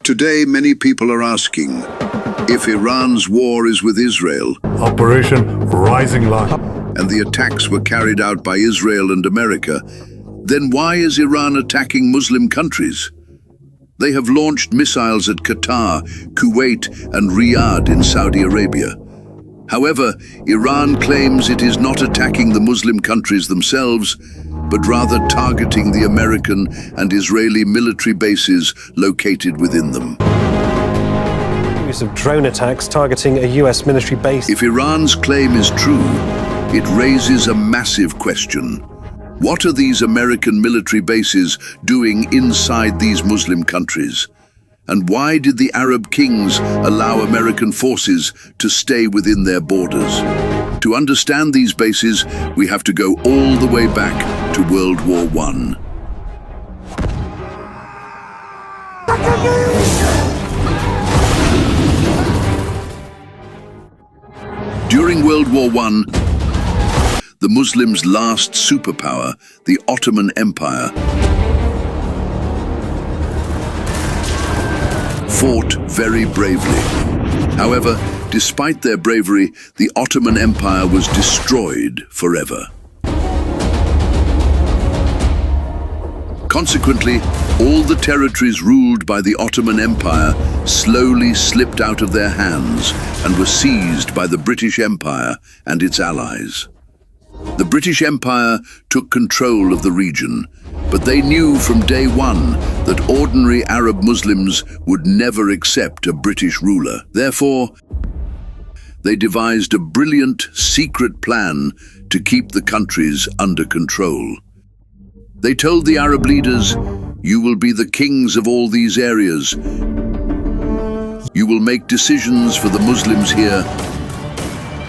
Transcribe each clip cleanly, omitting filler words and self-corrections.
Today, many people are asking if Iran's war is with Israel Operation Rising Lion. and the attacks were carried out by Israel and America, then why is Iran attacking Muslim countries? They have launched missiles at Qatar, Kuwait, and Riyadh in Saudi Arabia. However, Iran claims it is not attacking the Muslim countries themselves, but rather targeting the American and Israeli military bases located within them. Use of drone attacks targeting a US military base. If Iran's claim is true, it raises a massive question. What are these American military bases doing inside these Muslim countries? And why did the Arab kings allow American forces to stay within their borders? To understand these bases, we have to go all the way back to World War I. During World War I, the Muslims' last superpower, the Ottoman Empire, fought very bravely. However, despite their bravery, the Ottoman Empire was destroyed forever. Consequently, all the territories ruled by the Ottoman Empire slowly slipped out of their hands and were seized by the British Empire and its allies. The British Empire took control of the region, but they knew from day one that ordinary Arab Muslims would never accept a British ruler. Therefore, they devised a brilliant, secret plan to keep the countries under control. They told the Arab leaders, "You will be the kings of all these areas. You will make decisions for the Muslims here,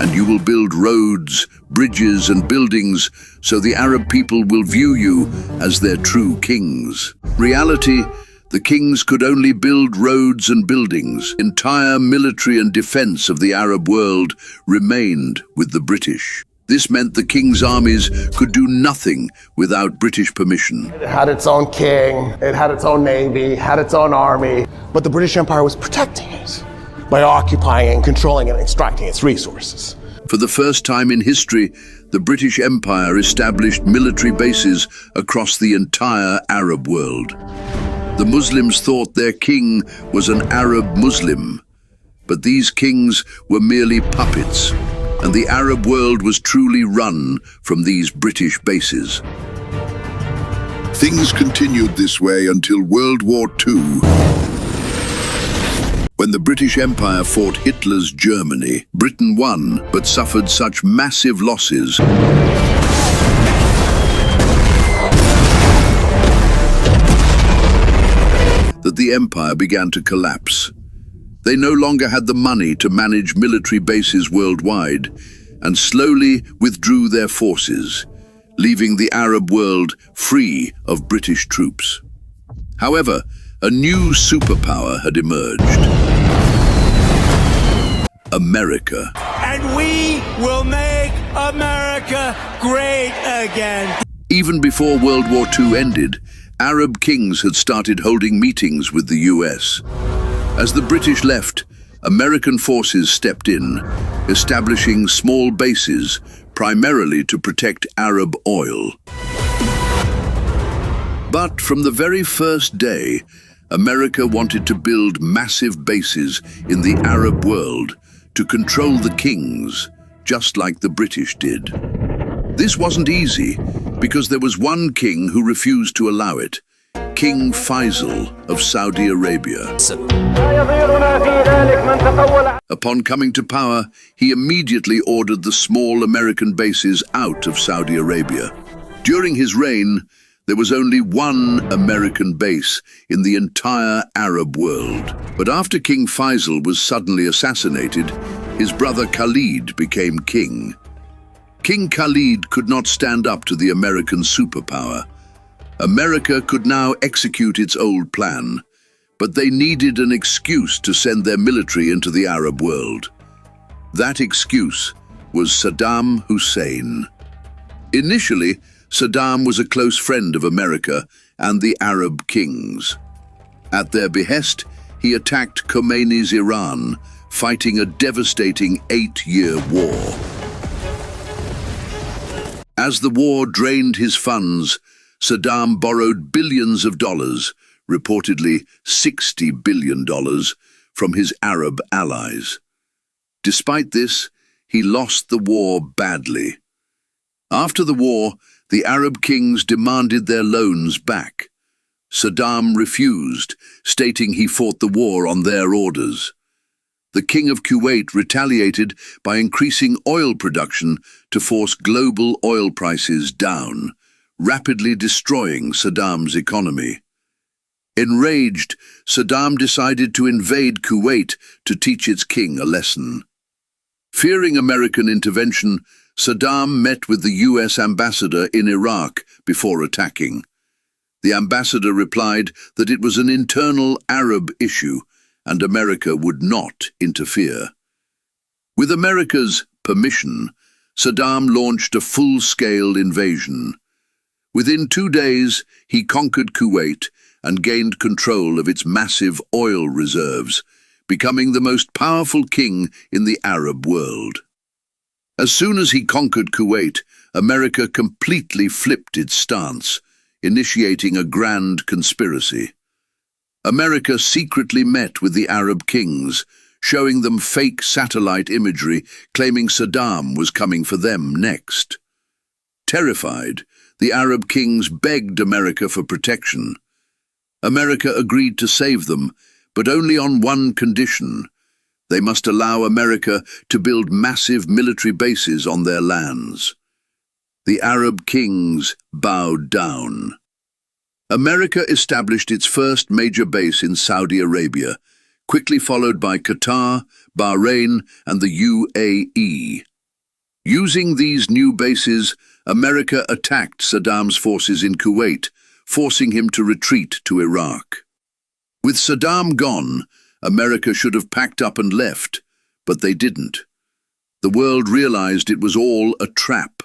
and you will build roads, bridges, and buildings so the Arab people will view you as their true kings." In reality, the kings could only build roads and buildings. Entire military and defense of the Arab world remained with the British. This meant the king's armies could do nothing without British permission. It had its own king, it had its own navy, had its own army, but the British Empire was protecting it by occupying and controlling and extracting its resources. For the first time in history, the British Empire established military bases across the entire Arab world. The Muslims thought their king was an Arab Muslim, but these kings were merely puppets, and the Arab world was truly run from these British bases. Things continued this way until World War II. When the British Empire fought Hitler's Germany, Britain won, but suffered such massive losses that the empire began to collapse. They no longer had the money to manage military bases worldwide and slowly withdrew their forces, leaving the Arab world free of British troops. However, a new superpower had emerged: America. And we will make America great again. Even before World War II ended, Arab kings had started holding meetings with the US. As the British left, American forces stepped in, establishing small bases, primarily to protect Arab oil. But from the very first day, America wanted to build massive bases in the Arab world to control the kings, just like the British did. This wasn't easy, because there was one king who refused to allow it: King Faisal of Saudi Arabia. Upon coming to power, he immediately ordered the small American bases out of Saudi Arabia. During his reign, there was only one American base in the entire Arab world. But after King Faisal was suddenly assassinated, his brother Khalid became king. King Khalid could not stand up to the American superpower. America could now execute its old plan, but they needed an excuse to send their military into the Arab world. That excuse was Saddam Hussein. Initially, Saddam was a close friend of America and the Arab kings. At their behest, he attacked Khomeini's Iran, fighting a devastating 8-year war. As the war drained his funds, Saddam borrowed billions of dollars, reportedly $60 billion, from his Arab allies. Despite this, he lost the war badly. After the war, the Arab kings demanded their loans back. Saddam refused, stating he fought the war on their orders. The King of Kuwait retaliated by increasing oil production to force global oil prices down, rapidly destroying Saddam's economy. Enraged, Saddam decided to invade Kuwait to teach its king a lesson. Fearing American intervention, Saddam met with the US ambassador in Iraq before attacking. The ambassador replied that it was an internal Arab issue and America would not interfere. With America's permission, Saddam launched a full-scale invasion. Within 2 days, he conquered Kuwait and gained control of its massive oil reserves, becoming the most powerful king in the Arab world. As soon as he conquered Kuwait, America completely flipped its stance, initiating a grand conspiracy. America secretly met with the Arab kings, showing them fake satellite imagery, claiming Saddam was coming for them next. Terrified, the Arab kings begged America for protection. America agreed to save them, but only on one condition. They must allow America to build massive military bases on their lands. The Arab kings bowed down. America established its first major base in Saudi Arabia, quickly followed by Qatar, Bahrain, and the UAE. Using these new bases, America attacked Saddam's forces in Kuwait, forcing him to retreat to Iraq. With Saddam gone, America should have packed up and left, but they didn't. The world realized it was all a trap.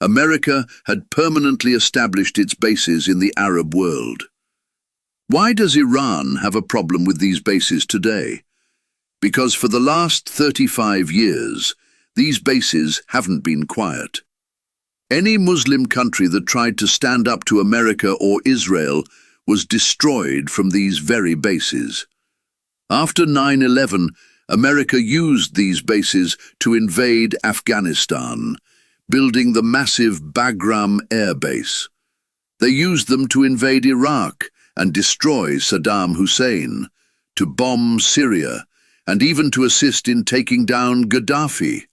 America had permanently established its bases in the Arab world. Why does Iran have a problem with these bases today? Because for the last 35 years, these bases haven't been quiet. Any Muslim country that tried to stand up to America or Israel was destroyed from these very bases. After 9/11, America used these bases to invade Afghanistan, building the massive Bagram air base. They used them to invade Iraq and destroy Saddam Hussein, to bomb Syria, and even to assist in taking down Gaddafi.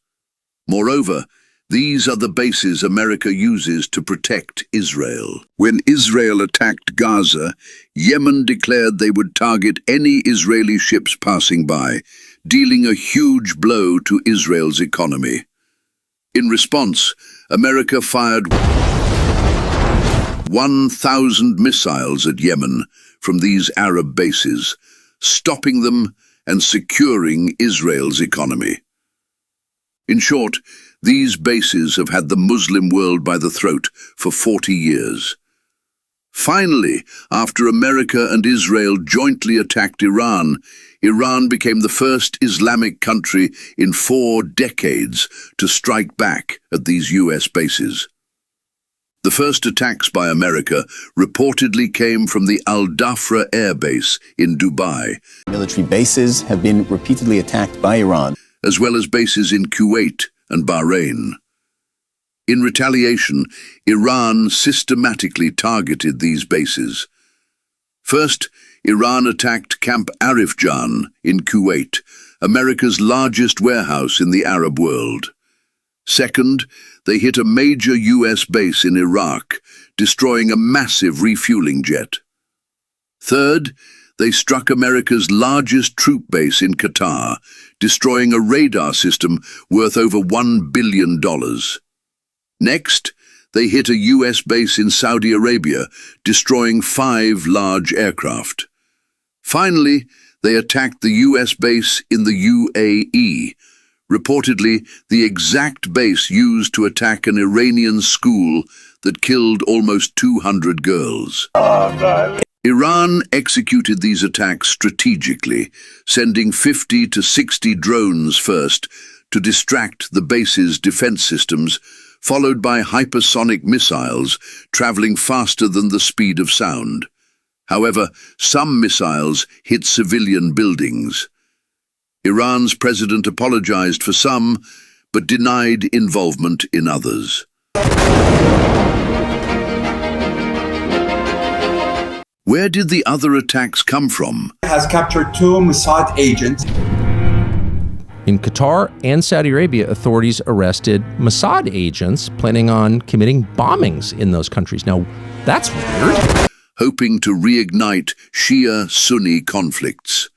Moreover, these are the bases America uses to protect Israel. When Israel attacked Gaza, Yemen declared they would target any Israeli ships passing by, dealing a huge blow to Israel's economy. In response, America fired 1,000 missiles at Yemen from these Arab bases, stopping them and securing Israel's economy. In short, these bases have had the Muslim world by the throat for 40 years. Finally, after America and Israel jointly attacked Iran, Iran became the first Islamic country in 4 decades to strike back at these US bases. The first attacks by America reportedly came from the Al Dhafra air base in Dubai, Military bases have been repeatedly attacked by Iran, as well as bases in Kuwait and Bahrain. In retaliation, Iran systematically targeted these bases. First, Iran attacked Camp Arifjan in Kuwait, America's largest warehouse in the Arab world. Second, they hit a major US base in Iraq, destroying a massive refueling jet. Third, they struck America's largest troop base in Qatar, destroying a radar system worth over $1 billion. Next, they hit a US base in Saudi Arabia, destroying 5 large aircraft. Finally, they attacked the US base in the UAE, reportedly the exact base used to attack an Iranian school that killed almost 200 girls. Iran executed these attacks strategically, sending 50 to 60 drones first to distract the base's defense systems, followed by hypersonic missiles traveling faster than the speed of sound. However, some missiles hit civilian buildings. Iran's president apologized for some, but denied involvement in others. Where did the other attacks come from? Has captured 2 Mossad agents. In Qatar and Saudi Arabia, authorities arrested Mossad agents planning on committing bombings in those countries. Now, that's weird. Hoping to reignite Shia-Sunni conflicts.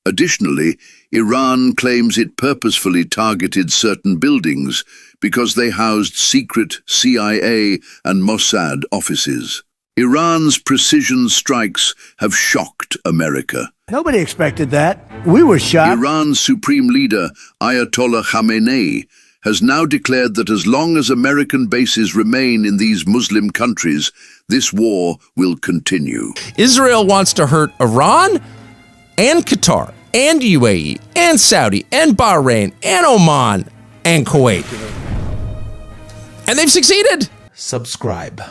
Additionally, Iran claims it purposefully targeted certain buildings because they housed secret CIA and Mossad offices. Iran's precision strikes have shocked America. Nobody expected that. We were shocked. Iran's supreme leader, Ayatollah Khamenei, has now declared that as long as American bases remain in these Muslim countries, this war will continue. Israel wants to hurt Iran and Qatar and UAE and Saudi and Bahrain and Oman and Kuwait. And they've succeeded. Subscribe.